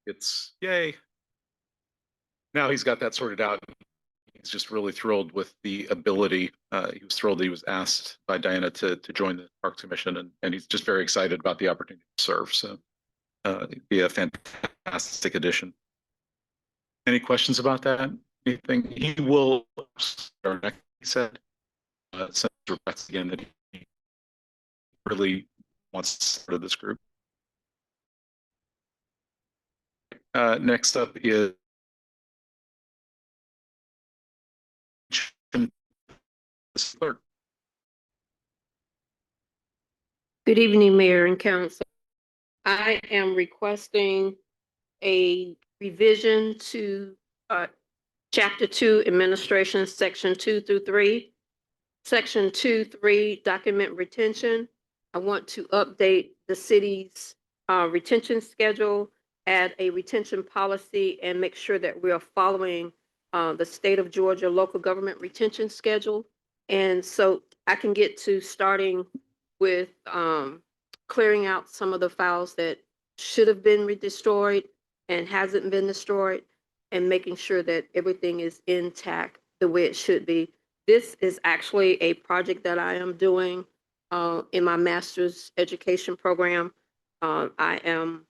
it's yay. Now he's got that sorted out. He's just really thrilled with the ability. He was thrilled that he was asked by Diana to join the Parks Commission, and he's just very excited about the opportunity to serve. So it'd be a fantastic addition. Any questions about that? Anything? He will, he said, send regrets again that he really wants to start this group. Next up is clerk. Good evening, Mayor and Council. I am requesting a revision to Chapter 2, Administration, Section 2 through 3. Section 2.3, Document Retention. I want to update the city's retention schedule, add a retention policy, and make sure that we are following the state of Georgia local government retention schedule. And so I can get to starting with clearing out some of the files that should have been destroyed and hasn't been destroyed, and making sure that everything is intact the way it should be. This is actually a project that I am doing in my master's education program. I am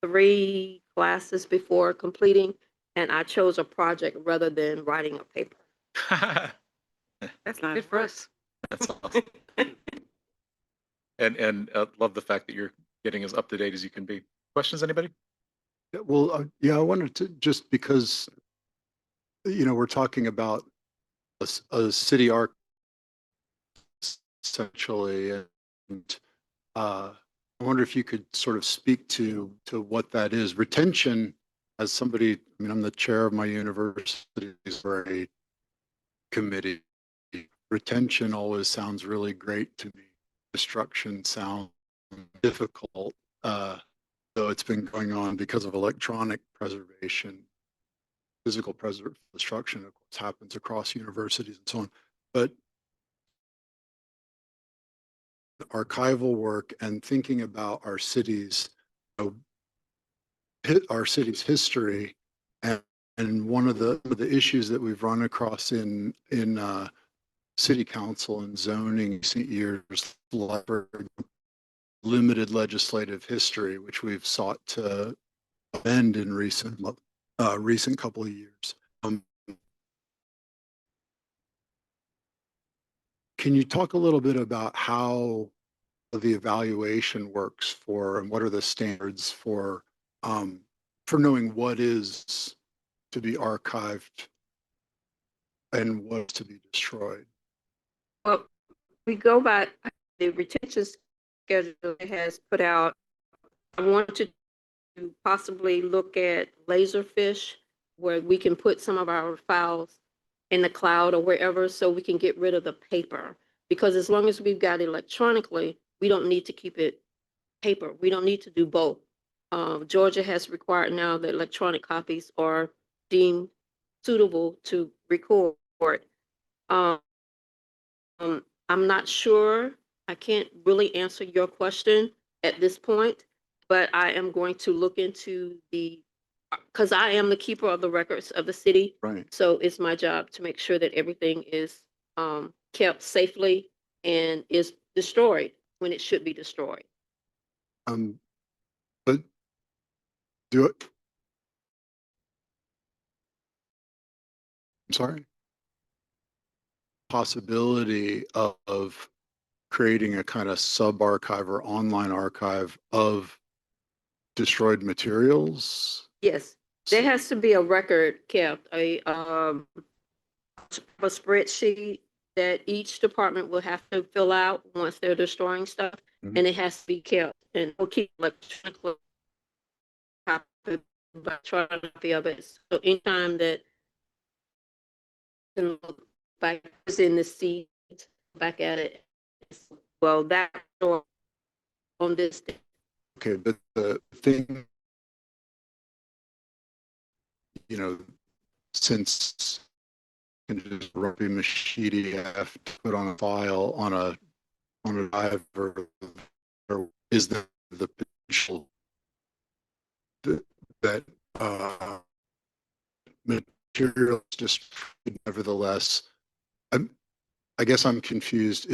3 classes before completing, and I chose a project rather than writing a paper. That's not good for us. That's awesome. And love the fact that you're getting as up to date as you can be. Questions, anybody? Yeah, well, yeah, I wanted to, just because, we're talking about a city arc essentially, and I wonder if you could sort of speak to what that is. Retention, as somebody, I'm the chair of my university's rate committee. Retention always sounds really great to me. Destruction sounds difficult, though it's been going on because of electronic preservation. Physical destruction, of course, happens across universities and so on. But archival work and thinking about our city's, our city's history, and one of the issues that we've run across in city council and zoning in recent years, limited legislative history, which we've sought to amend in recent couple of years. Can you talk a little bit about how the evaluation works for, and what are the standards for knowing what is to be archived and what's to be destroyed? Well, we go by the retention schedule it has put out. I want to possibly look at Laserfish, where we can put some of our files in the cloud or wherever, so we can get rid of the paper. Because as long as we've got it electronically, we don't need to keep it paper. We don't need to do both. Georgia has required now that electronic copies are deemed suitable to record. I'm not sure. I can't really answer your question at this point, but I am going to look into because I am the keeper of the records of the city. Right. So it's my job to make sure that everything is kept safely and is destroyed when it should be destroyed. But do it. I'm sorry. Possibility of creating a kind of sub-archive or online archive of destroyed materials? Yes, there has to be a record kept, a spreadsheet that each department will have to fill out once they're destroying stuff, and it has to be kept, and we'll keep electronically copy of it. So anytime that back is in the seat, back at it, well, that on this day. Okay, but the thing, since just Ruby Machidi have to put on a file on a drive, or is the potential that material is destroyed nevertheless. I guess I'm confused.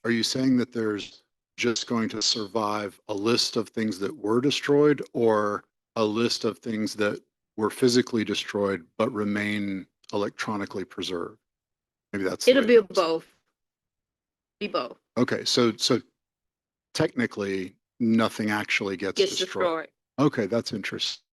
Are you saying that there's just going to survive a list of things that were destroyed or a list of things that were physically destroyed but remain electronically preserved? Maybe that's the It'll way be to ask it. both. Be both. Okay, so technically nothing actually gets Gets destroyed. destroyed. Okay, that's interesting.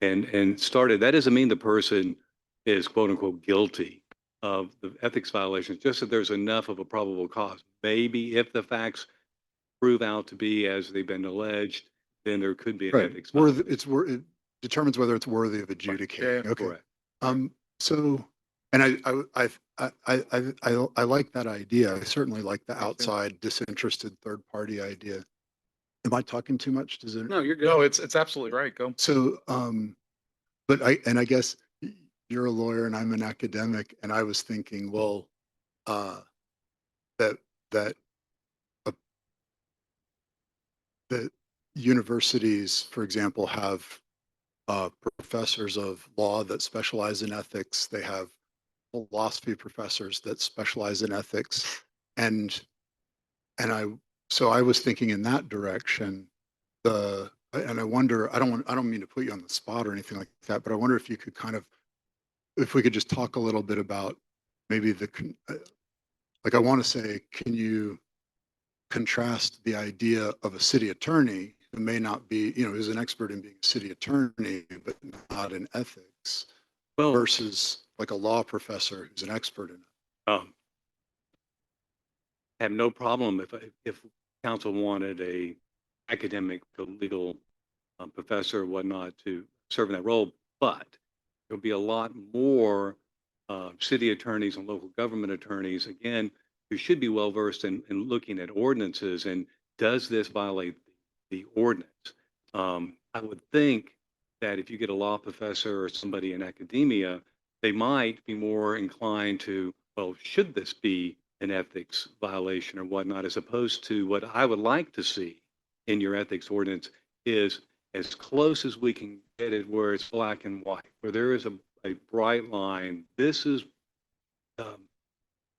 and started, that doesn't mean the person is quote unquote guilty of the ethics violations, just that there's enough of a probable cause. Maybe if the facts prove out to be as they've been alleged, then there could be an Right. ethics Worth, violation. it determines whether it's worthy of adjudicating. Yeah, Okay. Correct. So, and I like that idea. I certainly like the too. outside disinterested third party idea. Am I talking too much? Does it? No, you're good. No, it's absolutely right. Go. So, but I guess you're a lawyer and I'm an academic, and I was thinking, well, uh, that that uh, that universities, for example, have professors of law that specialize in ethics. They have philosophy professors that specialize in ethics, and and so I was thinking in that direction. And I wonder, I don't mean to put you on the spot or anything like that, but I wonder if you could kind of, if we could just talk a little bit about maybe like I want to say, can you contrast the idea of a city attorney who may not be, who's an expert in being a city attorney, but not in ethics, Well, versus like a law professor who's an expert in it? um, have no problem if council wanted a academic or legal professor or whatnot to serve in that role, but there'll be a lot more city attorneys and local government attorneys, again, who should be well versed in looking at ordinances and does this violate the ordinance? I would think that if you get a law professor or somebody in academia, they might be more inclined to, well, should this be an ethics violation or whatnot, as opposed to what I would like to see in your ethics ordinance is as close as we can get it where it's black and white, where there is a bright line. This is um,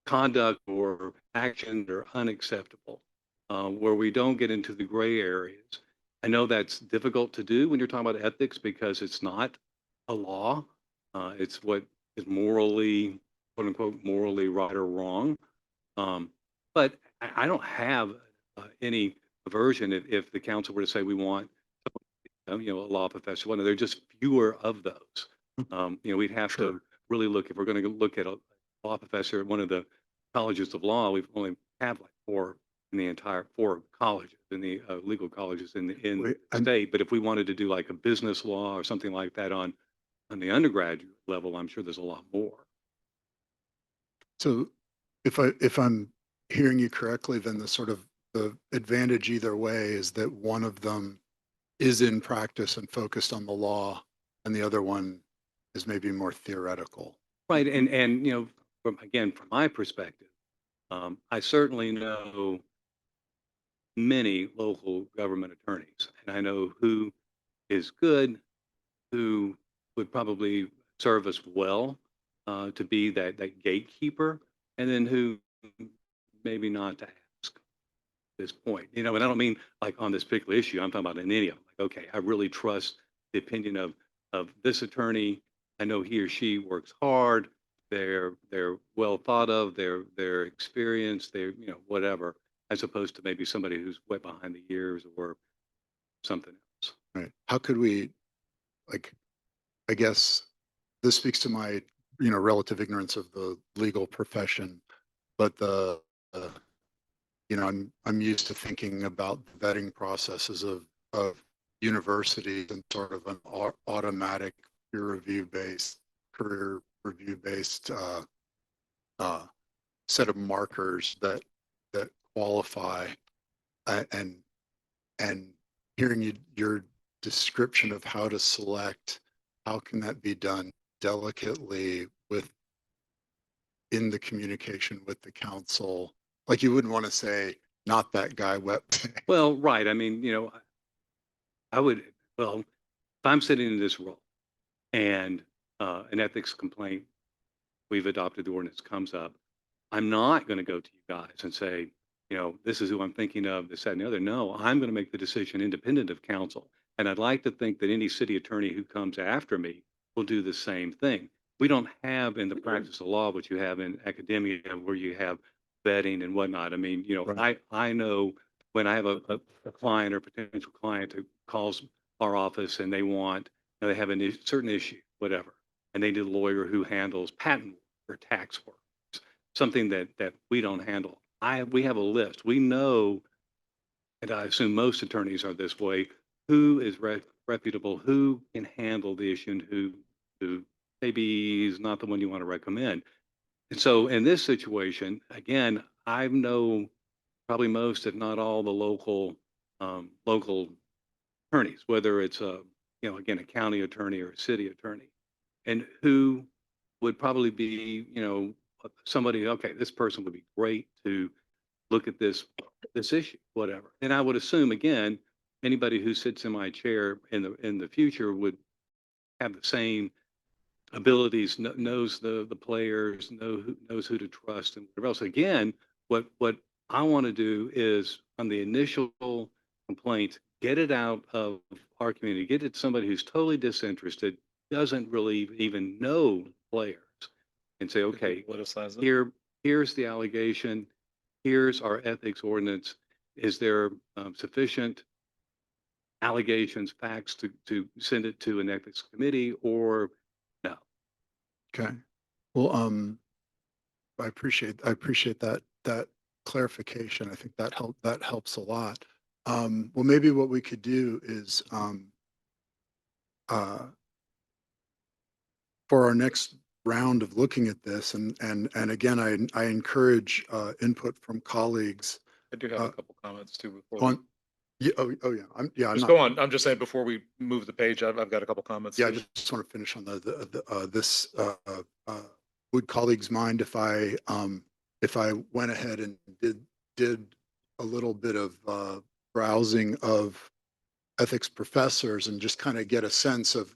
conduct or action that are unacceptable, where we don't get into the gray areas. I know that's difficult to do when you're talking about ethics because it's not a law. It's what is morally, quote unquote, morally right or wrong. But I don't have any aversion if the council were to say we want, a law professor. Well, no, there are just fewer of those. We'd have Sure. to really look if we're going to look at a law professor at one of the colleges of law. We've only have like four in the entire four colleges in the legal colleges in the Wait, and state. But if we wanted to do like a business law or something like that on the undergraduate level, I'm sure there's a lot more. so if I'm hearing you correctly, then the advantage either way is that one of them is in practice and focused on the law, and the other one is maybe more theoretical. Right, and from my perspective, I certainly know many local government attorneys, and I know who is good, who would probably serve us well to be that gatekeeper, and then who maybe not to ask at this point. And I don't mean like on this particular issue. I'm talking about in any of them. Like, okay, I really trust the opinion of this attorney. I know he or she works hard. They're well thought of. They're experienced. They're whatever, as opposed to maybe somebody who's wet behind the ears or something else. Right. How could we, like, I guess this speaks to my, relative ignorance of the legal profession, but uh, I'm used to thinking about the vetting processes of universities and sort of an automatic peer review based, career review based uh, set of markers that qualify. And hearing your description of how to select, how can that be done delicately in the communication with the council? Like you wouldn't want to say, not that guy wet. Well, right. I mean, I would, well, if I'm sitting in this role and an ethics complaint, we've adopted the ordinance comes up, I'm not going to go to you guys and say, this is who I'm thinking of, this, that, and the other. No, I'm going to make the decision independent of council. And I'd like to think that any city attorney who comes after me will do the same thing. We don't have in the practice of law what you have in academia where you have vetting and whatnot. I mean, Right. I know when I have a client or potential client who calls our office and they want they have a certain issue, whatever, and they need a lawyer who handles patent work or tax work, something that we don't handle. We have a list. We know, and I assume most attorneys are this way, who is reputable, who can handle the issue, and who maybe is not the one you want to recommend. And so in this situation, again, I know probably most, if not all, the local attorneys, whether it's again, a county attorney or a city attorney, and who would probably be, somebody, okay, this person would be great to look at this issue, whatever. And I would assume, again, anybody who sits in my chair in the future would have the same abilities, knows the players, knows who to trust and whatever else. Again, what I want to do is on the initial complaint, get it out of our community, get it to somebody who's totally disinterested, doesn't really even know players, and say, okay, Politicize it. here's the allegation, here's our ethics ordinance. Is there sufficient allegations, facts to send it to an ethics committee or no? Okay. Well, I appreciate that clarification. I think that helps a lot. Well, maybe what we could do is for our next round of looking at this, and again, I encourage input from colleagues I do have a couple comments too before. on. Yeah, oh yeah, I'm Just not. go on. I'm just saying before we move the page, I've got a couple comments. Yeah, I too. just want to finish on this. Would colleagues mind if I went ahead and did a little bit of browsing of ethics professors and just kind of get a sense of,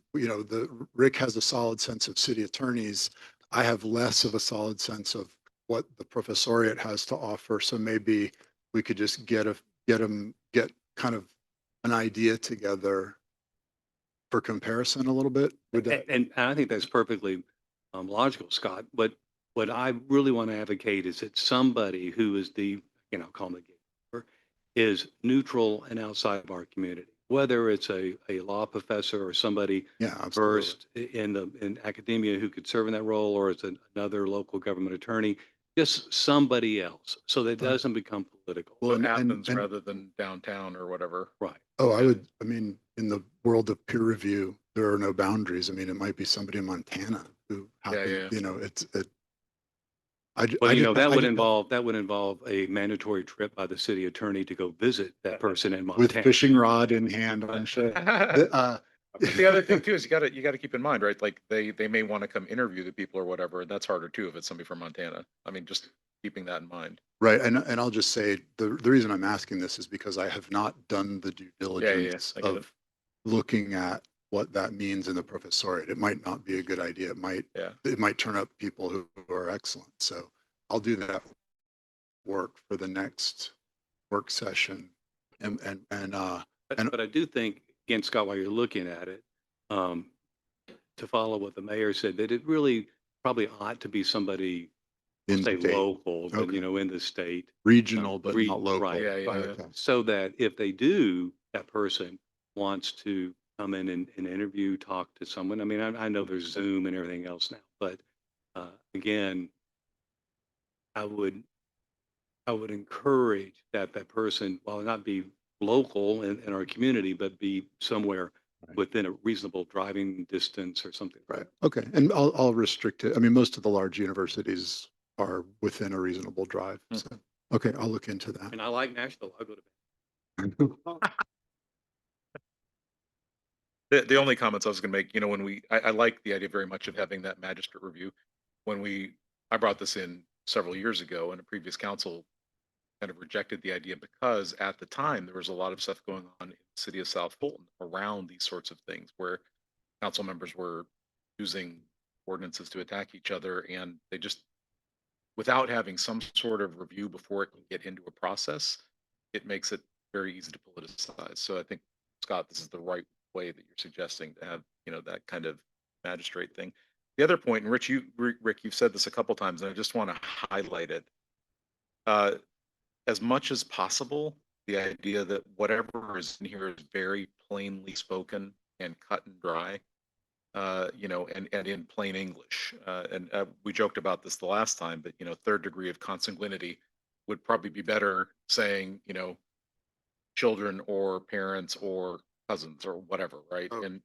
Rick has a solid sense of city attorneys. I have less of a solid sense of what the professoriate has to offer. So maybe we could just get kind of an idea together for comparison a little bit. Would that, And I think that's perfectly logical, Scott. But what I really want to advocate is that somebody who is call them the gatekeeper, is neutral and outside of our community, whether it's a law professor or somebody yeah, absolutely. versed in academia who could serve in that role, or it's another local government attorney, just somebody else, so that it Right. doesn't become political. Well, So and- Athens and- rather than downtown or whatever. Right. Oh, I mean, in the world of peer review, there are no boundaries. I mean, it might be somebody in Montana who happens, yeah. Well, that would involve a mandatory trip by the city attorney to go visit that person in with Montana. fishing rod in hand, I'm sure. But the other thing too is you got to keep in mind, right? Like they may want to come interview the people or whatever, and that's harder too if it's somebody from Montana. I mean, just keeping that in mind. Right, and I'll just say, the reason I'm asking this is because I have not done the due diligence I get it. of looking at what that means in the professoriate. It might not be a good idea. It might turn up people who are excellent. So I'll do that work for the next work session. But I do think, again, Scott, while you're looking at it, to follow what the mayor said, that it really probably ought to be somebody, in say state, local, but Okay. In the state. Regional, but Re- not local. right, Yeah. Okay. So that if they do, that person wants to come in and interview, talk to someone. I mean, I know there's Zoom and everything else now, but again, I would encourage that person, while not be local in our community, but be somewhere Right. within a reasonable driving distance or something. Right. Okay. And I'll restrict it. I mean, most of the large universities are within a reasonable drive. Hmm. So, okay, I'll look into that. And I like Nashville. I'll go to. The only comments I was going to make, when I like the idea very much of having that magistrate review. I brought this in several years ago, and a previous council kind of rejected the idea because at the time there was a lot of stuff going on in the city of South Fulton around these sorts of things where council members were using ordinances to attack each other, and they just, without having some sort of review before it can get into a process, it makes it very easy to politicize. So I think, Scott, this is the right way that you're suggesting to have, that kind of magistrate thing. The other point, and Rick, you've said this a couple times, and I just want to highlight it. As much as possible, the idea that whatever is in here is very plainly spoken and cut and dry. and in plain English. And we joked about this the last time, but, third degree of consanguinity would probably be better saying, children or parents or cousins or whatever, right? Oh. And,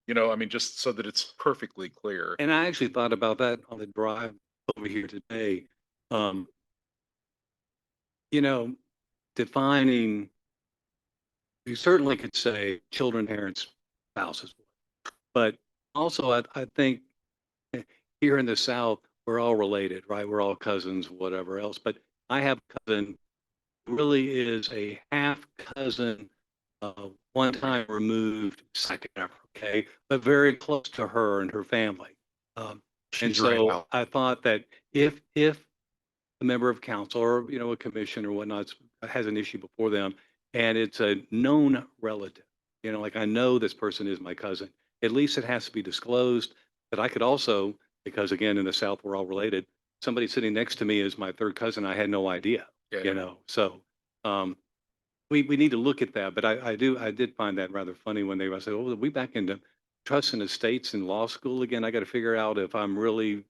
I mean, just so that it's perfectly clear. And I actually thought about that on the drive over here today. Um, you know, defining, you certainly could say children, parents, spouses, but also I think here in the South, we're all related, right? We're all cousins, whatever else. But I have a cousin who really is a half cousin, one time removed, second ever, okay, but very close to her and her family. Um, and She's right so now. I thought that if a member of council or a commission or whatnot has an issue before them and it's a known relative, like I know this person is my cousin, at least it has to be disclosed. But I could also, because again in the South we're all related, somebody sitting next to me is my third cousin. I had no idea, Yeah. So um, we need to look at that. But I did find that rather funny when they said, "Oh, are we back into trust and estates in law school again? I got to figure out if I'm really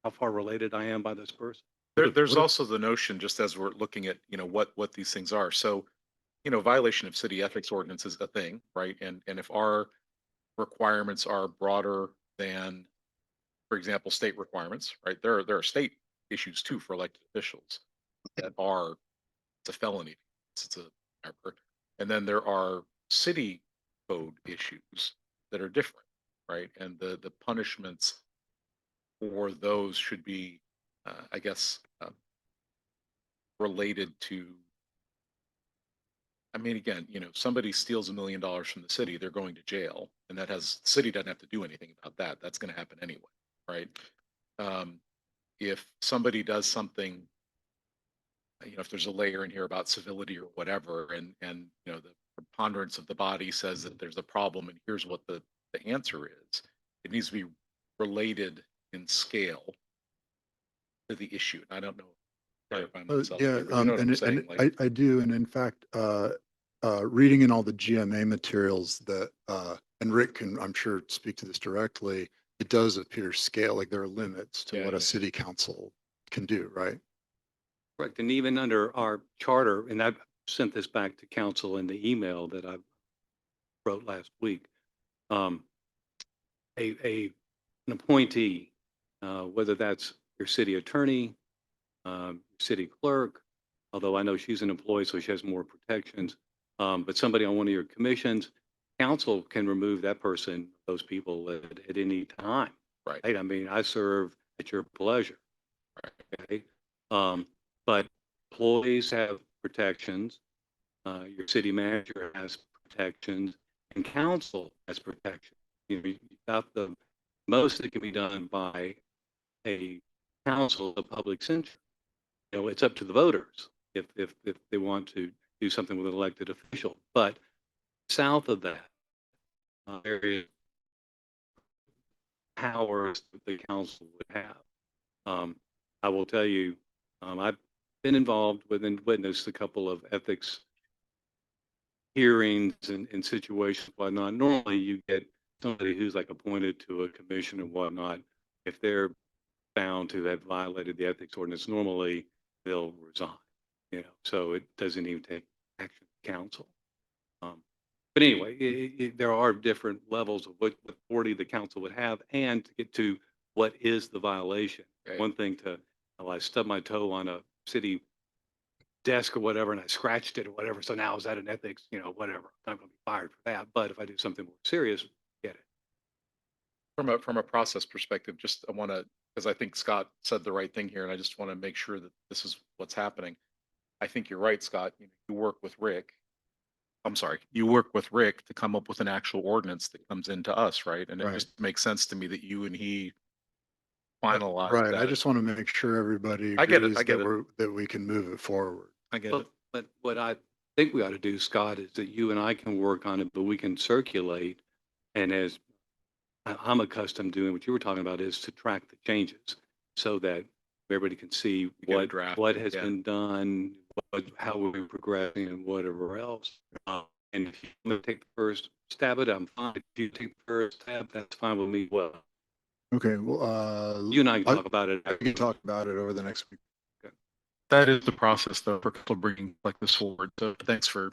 how far related I am by this person." There's also the notion, just as we're looking at, what these things are. So, violation of city ethics ordinance is a thing, right? And if our requirements are broader than, for example, state requirements, right? There are state issues too for elected officials that are, it's a felony. It's a, and then there are city code issues that are different, right? And the punishments for those should be, I guess, related to. I mean, again, somebody steals $1 million from the city, they're going to jail, and the city doesn't have to do anything about that. That's going to happen anyway, right? Um, if somebody does something, if there's a layer in here about civility or whatever, and the preponderance of the body says that there's a problem, and here's what the answer is, it needs to be related in scale to the issue. And I don't know, clarify myself, Yeah, but you know what I'm and saying? Like, I do, and in fact, reading in all the GMA materials that, and Rick can, I'm sure, speak to this directly, it does appear scale, like there are limits to Yeah, what yeah, a city council can do, right? Correct. And even under our charter, and I've sent this back to council in the email that I wrote last week, um, an appointee, whether that's your city attorney, city clerk, although I know she's an employee, so she has more protections, but somebody on one of your commissions, council can remove that person, those people at any time. right. I mean, I serve at your pleasure. Okay. But employees have protections, your city manager has protections, and council has protection. You've got the most that can be done by a council of public censure. It's up to the voters if they want to do something with an elected official. But south of that, there is powers that the council would have. I will tell you, I've been involved with and witnessed a couple of ethics hearings and situations, whatnot. Normally, you get somebody who's like appointed to a commission and whatnot. If they're found to have violated the ethics ordinance, normally they'll resign. So it doesn't even take action of council. But anyway, there are different levels of what authority the council would have, and to get to what is the violation. Okay. One thing I stubbed my toe on a city desk or whatever, and I scratched it or whatever. So now is that an ethics, whatever. I'm not going to be fired for that. But if I do something more serious, get it. From a process perspective, just I want to, because I think Scott said the right thing here, and I just want to make sure that this is what's happening. I think you're right, Scott. You work with Rick. I'm sorry, you work with Rick to come up with an actual ordinance that comes into us, right? And it Right. just makes sense to me that you and he finalize Right, I that. just want to make sure everybody I get it, agrees I get that it. that we can move it forward. I get But, it. but what I think we ought to do, Scott, is that you and I can work on it, but we can circulate. And as I'm accustomed to doing, what you were talking about is to track the changes so that everybody can see get a draft, what has yeah. been done, how we're progressing and whatever else. And if you want to take the first stab at it, I'm fine. If you take the first stab, that's fine with me. Well, Okay, well, you and I can talk about it. we can talk about it over the next week. That is the process though for people bringing like this forward. So thanks for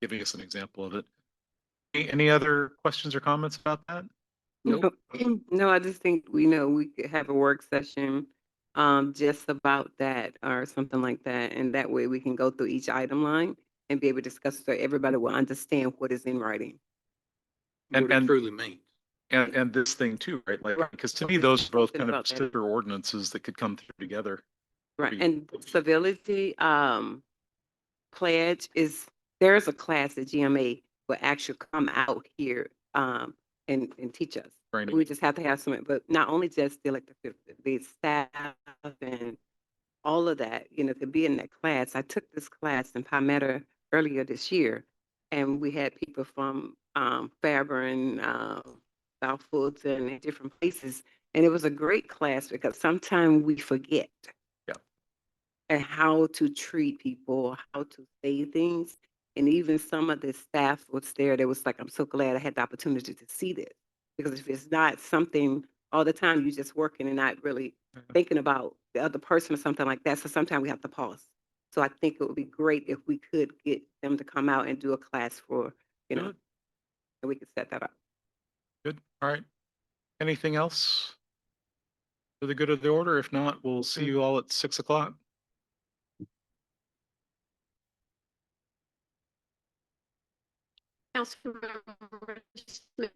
giving us an example of it. Any other questions or comments about that? Nope. No, I just think we could have a work session just about that or something like that. And that way we can go through each item line and be able to discuss so everybody will understand what is in writing. And- What it and- truly means. And this thing too, right? Like, Right. because to me, There's those are both something kind of about that. sister ordinances that could come through together. Right. Pretty- And civility pledge is, there's a class that GMA will actually come out here and teach us. Training. We just have to have some, but not only just the staff and all of that, to be in that class. I took this class in Palmetto earlier this year, and we had people from Fairburn, South Fulton, and different places. And it was a great class because sometimes we forget. Yeah. And how to treat people, how to say things. And even some of the staff was there. They was like, I'm so glad I had the opportunity to see this. Because if it's not something all the time, you're just working and not really thinking about the other person or something like that. So sometimes we have to pause. So I think it would be great if we could get them to come out and do a class for, Good. and we could set that up. Good. All right. Anything else for the good of the order? If not, we'll see you all at 6 o'clock. Councilmember Smith.